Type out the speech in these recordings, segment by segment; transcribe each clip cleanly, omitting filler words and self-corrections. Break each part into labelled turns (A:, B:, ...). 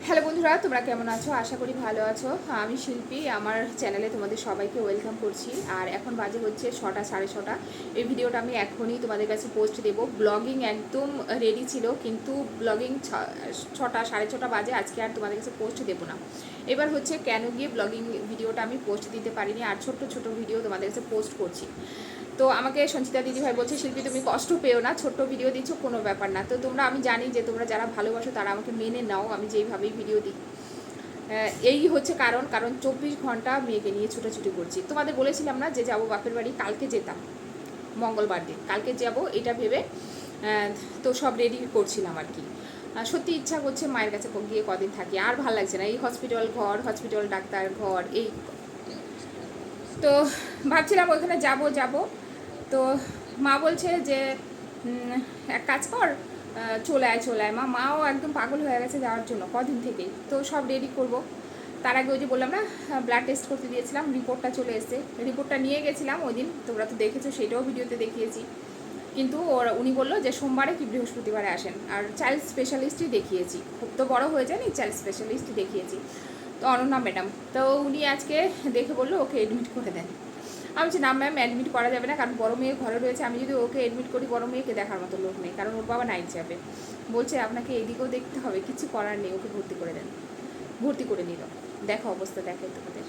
A: Hello বন্ধুরা, তোমরা কেমন আছো? আশা করি ভালো আছো। আমি শিল্পী, আমার চ্যানেলে তোমাদের সবাইকে ওয়েলকাম করছি। আর এখন বাজে হচ্ছে 6টা, 6:30। এই ভিডিওটা আমি এখনই তোমাদের কাছে পোস্ট দেবো। ব্লগিং একদম রেডি ছিল, কিন্তু ব্লগিং 6টা, 6:30 বাজে, আজকে আর তোমাদের কাছে পোস্ট দেবো না। এবার হচ্ছে কেন গিয়ে ব্লগিং ভিডিওটা আমি পোস্ট দিতে পারিনি, আর ছোট্ট ছোট ভিডিও তোমাদের কাছে পোস্ট করছি। তো আমাকে সঞ্চিতা দিদিভাই বলছে, শিল্পী তুমি কষ্ট পেও না, ছোট্ট ভিডিও দিচ্ছ, কোনো ব্যাপার না। তো তোমরা, আমি জানি যে তোমরা যারা ভালোবাসো তারা আমাকে মেনে নাও আমি যেইভাবেই ভিডিও দিই। এই হচ্ছে কারণ 24 ঘন্টা মেয়েকে নিয়ে ছুটাছুটি করছি। তোমাদের বলেছিলাম না যে যাবো বাপের বাড়ি, কালকে যেতাম, মঙ্গলবার দিন কালকে যাব এটা ভেবে। তো সব রেডি করছিলাম আর কি। সত্যি ইচ্ছা করছে মায়ের কাছে গিয়ে কদিন থাকি, আর ভাল লাগছে না এই হসপিটাল ঘর, হসপিটাল ডাক্তার ঘর। এই তো ভাবছিলাম ওইখানে যাব। তো মা বলছে যে এক কাজ কর, চলে আয় মাও একদম পাগল হয়ে গেছে যাওয়ার জন্য কদিন থেকেই। তো সব রেডি করব। তার আগে ওই যে বললাম না, ব্লাড টেস্ট করতে দিয়েছিলাম, রিপোর্টটা চলে এসেছে। রিপোর্টটা নিয়ে গেছিলাম ওই দিন, তোমরা তো দেখেছো, সেটাও ভিডিওতে দেখিয়েছি। কিন্তু উনি বললো যে সোমবারে কি বৃহস্পতিবারে আসেন। আর চাইল্ড স্পেশালিস্টই দেখিয়েছি, খুব তো বড় হয়ে যায়নি, চাইল্ড স্পেশালিস্টই দেখিয়েছি। তো অনন্যা ম্যাডাম, তো উনি আজকে দেখে বললো ওকে এডমিট করে দেন। আমি বলছি না ম্যাম, অ্যাডমিট করা যাবে না, কারণ বড় মেয়ে ঘরে রয়েছে। আমি যদি ওকে এডমিট করি, বড় মেয়েকে দেখার মতো লোক নেই, কারণ ওর বাবা নাইট যাবে। বলছে আপনাকে এদিকেও দেখতে হবে, কিছু করার নেই, ওকে ভর্তি করে দেন। ভর্তি করে নিল। দেখো অবস্থা, দেখে তোমাদের।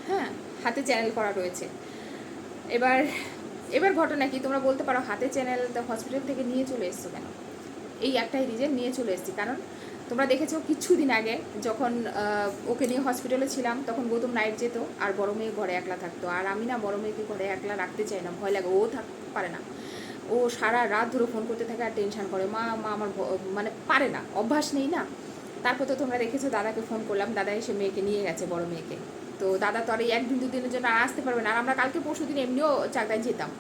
A: হ্যাঁ, হাতে চ্যানেল করা রয়েছে। এবার এবার ঘটনা কি, তোমরা বলতে পারো হাতে চ্যানেল হসপিটাল থেকে নিয়ে চলে এসছো কেন? এই একটাই রিজন, নিয়ে চলে এসেছি কারণ তোমরা দেখেছো কিছুদিন আগে যখন ওকে নিয়ে হসপিটালে ছিলাম, তখন গৌতম নাইট যেত আর বড় মেয়ে ঘরে একলা থাকতো। আর আমি না, বড় মেয়েকে ঘরে একলা রাখতে চাই না, ভয় লাগে, ও থাকতে পারে না। ও সারা রাত ধরে ফোন করতে থাকে আর টেনশন করে, মা মা আমার মানে পারে না, অভ্যাস নেই না। তারপর তো তোমরা দেখেছো দাদাকে ফোন করলাম, দাদা এসে মেয়েকে নিয়ে গেছে, বড় মেয়েকে। তো দাদা তো আর এই 1-2 দিনের জন্য আসতে পারবে না। আর আমরা কালকে পরশু দিন এমনিও চাকদায় যেতাম।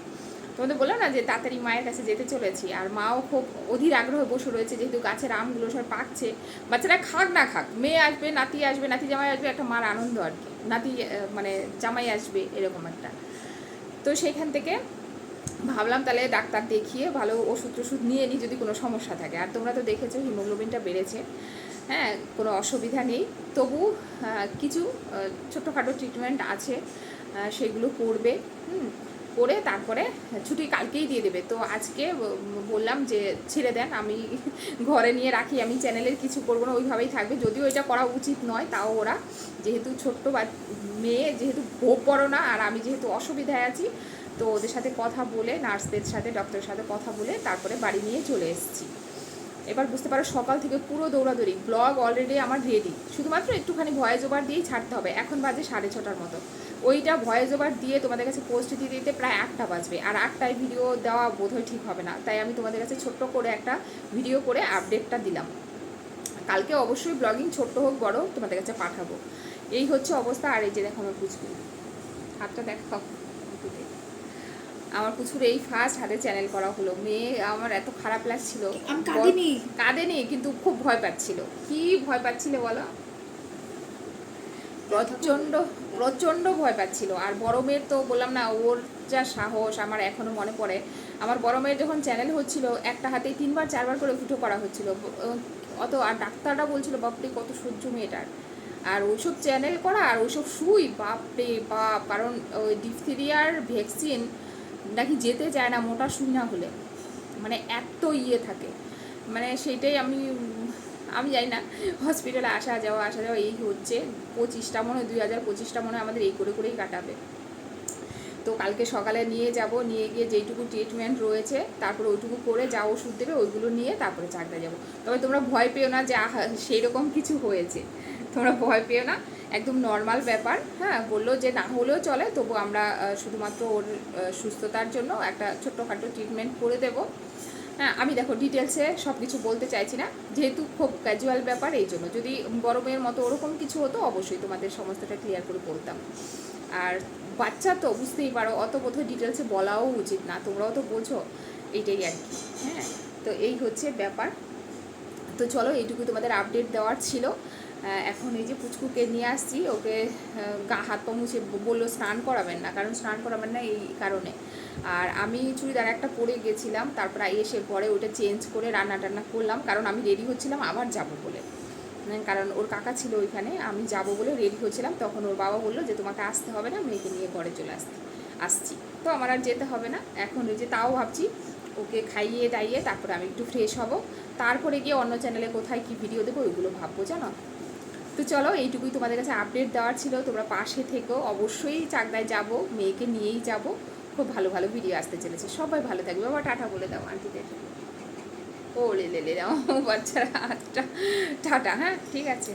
A: তোমাদের বললাম না যে তাড়াতাড়ি মায়ের কাছে যেতে চলেছি। আর মাও খুব অধীর আগ্রহে বসে রয়েছে, যেহেতু গাছের আমগুলো সব পাকছে। বাচ্চারা খাক না খাক, মেয়ে আসবে, নাতি আসবে, নাতি জামাই আসবে, একটা মার আনন্দ আর কি। নাতি মানে জামাই আসবে, এরকম একটা। তো সেইখান থেকে ভাবলাম তাহলে ডাক্তার দেখিয়ে ভালো ওষুধ টষুধ নিয়ে নিই যদি কোনো সমস্যা থাকে। আর তোমরা তো দেখেছো হিমোগ্লোবিনটা বেড়েছে। হ্যাঁ, কোনো অসুবিধা নেই, তবু কিছু ছোটোখাটো ট্রিটমেন্ট আছে, সেগুলো করবে। করে তারপরে ছুটি কালকেই দিয়ে দেবে। তো আজকে বললাম যে ছেড়ে দেন, আমি ঘরে নিয়ে রাখি, আমি চ্যানেলের কিছু করবো না, ওইভাবেই থাকবে। যদিও এটা করা উচিত নয়, তাও ওরা যেহেতু ছোট্ট বা মেয়ে, যেহেতু ভোগ বড় না, আর আমি যেহেতু অসুবিধায় আছি, তো ওদের সাথে কথা বলে, নার্সদের সাথে, ডক্টরের সাথে কথা বলে তারপরে বাড়ি নিয়ে চলে এসেছি। এবার বুঝতে পারো সকাল থেকে পুরো দৌড়াদৌড়ি। ব্লগ অলরেডি আমার রেডি, শুধুমাত্র একটুখানি ভয়েস ওভার দিয়েই ছাড়তে হবে। এখন বাজে 6:30 মতো। ওইটা ভয়েস ওভার দিয়ে তোমাদের কাছে পোস্ট দিতে দিতে প্রায় 8টা বাজবে। আর 8টায় ভিডিও দেওয়া বোধহয় ঠিক হবে না, তাই আমি তোমাদের কাছে ছোট্ট করে একটা ভিডিও করে আপডেটটা দিলাম। কালকে অবশ্যই ব্লগিং ছোট্ট হোক বড় তোমাদের কাছে পাঠাবো। এই হচ্ছে অবস্থা। আর এই যে দেখো আমার পুচকু, হাতটা দেখো, আমার প্রচুর এই ফার্স্ট হাতে চ্যানেল করা হলো। মেয়ে আমার এত খারাপ লাগছিল, কাঁদেনি কিন্তু খুব ভয় পাচ্ছিল। কি ভয় পাচ্ছিল বলো? প্রচণ্ড প্রচণ্ড ভয় পাচ্ছিল। আর বড় মেয়ের তো বললাম না, ওর যা সাহস আমার এখনো মনে পড়ে। আমার বড় মেয়ের যখন চ্যানেল হচ্ছিল, একটা হাতেই 3বার 4বার করে ফুটো করা হচ্ছিল অত। আর ডাক্তাররা বলছিল বাপরে কত সহ্য মেয়েটার। আর ওইসব চ্যানেল করা আর ওইসব সুই, বাপরে বাপ। কারণ ওই ডিপথেরিয়ার ভ্যাকসিন নাকি যেতে চায় না মোটা সুই না হলে, মানে এত থাকে। মানে সেইটাই আমি জানি না, হসপিটালে আসা যাওয়া এই হচ্ছে। 25টা মনে হয়, 2025টা মনে হয় আমাদের এই করে করেই কাটাবে। তো কালকে সকালে নিয়ে যাব, নিয়ে গিয়ে যেইটুকু ট্রিটমেন্ট রয়েছে তারপরে ওইটুকু করে যা ওষুধ দেবে ওইগুলো নিয়ে তারপরে চাকদা যাব। তবে তোমরা ভয় পেও না যে সেই রকম কিছু হয়েছে, তোমরা ভয় পেও না, একদম নর্মাল ব্যাপার। হ্যাঁ, বললো যে না হলেও চলে, তবু আমরা শুধুমাত্র ওর সুস্থতার জন্য একটা ছোট্টখাটো ট্রিটমেন্ট করে দেবো। হ্যাঁ, আমি দেখো ডিটেলসে সব কিছু বলতে চাইছি না, যেহেতু খুব ক্যাজুয়াল ব্যাপার। এই জন্য যদি বড় মেয়ের মতো ওরকম কিছু হতো অবশ্যই তোমাদের সমস্তটা ক্লিয়ার করে বলতাম। আর বাচ্চা তো বুঝতেই পারো, অত বোধহয় ডিটেলসে বলাও উচিত না, তোমরাও তো বোঝো, এইটাই আর কি। হ্যাঁ, তো এই হচ্ছে ব্যাপার। তো চলো, এইটুকু তোমাদের আপডেট দেওয়ার ছিল। এখন এই যে পুচকুকে নিয়ে আসছি, ওকে গা হাত পা মুছে বললো স্নান করাবেন না, কারণ স্নান করাবেন না এই কারণে। আর আমি চুড়িদার একটা পরে গেছিলাম, তারপরে এসে পরে ওটা চেঞ্জ করে রান্না টান্না করলাম, কারণ আমি রেডি হচ্ছিলাম আবার যাব বলে। কারণ ওর কাকা ছিল ওইখানে, আমি যাব বলে রেডি হচ্ছিলাম, তখন ওর বাবা বললো যে তোমাকে আসতে হবে না, মেয়েকে নিয়ে ঘরে চলে আসছি। তো আমার আর যেতে হবে না। এখন ওই যে তাও ভাবছি ওকে খাইয়ে দাইয়ে তারপরে আমি একটু ফ্রেশ হব, তারপরে গিয়ে অন্য চ্যানেলে কোথায় কি ভিডিও দেবো ওইগুলো ভাববো, জানো। তো চলো, এইটুকুই তোমাদের কাছে আপডেট দেওয়ার ছিল। তোমরা পাশে থেকো, অবশ্যই চাকদায় যাব, মেয়েকে নিয়েই যাব। খুব ভালো ভালো ভিডিও আসতে চলেছে। সবাই ভালো থাকবে। বাবা টাটা বলে দাও আন্টিদের। ও লে দাও বাচ্চারা, টাটা। হ্যাঁ ঠিক আছে।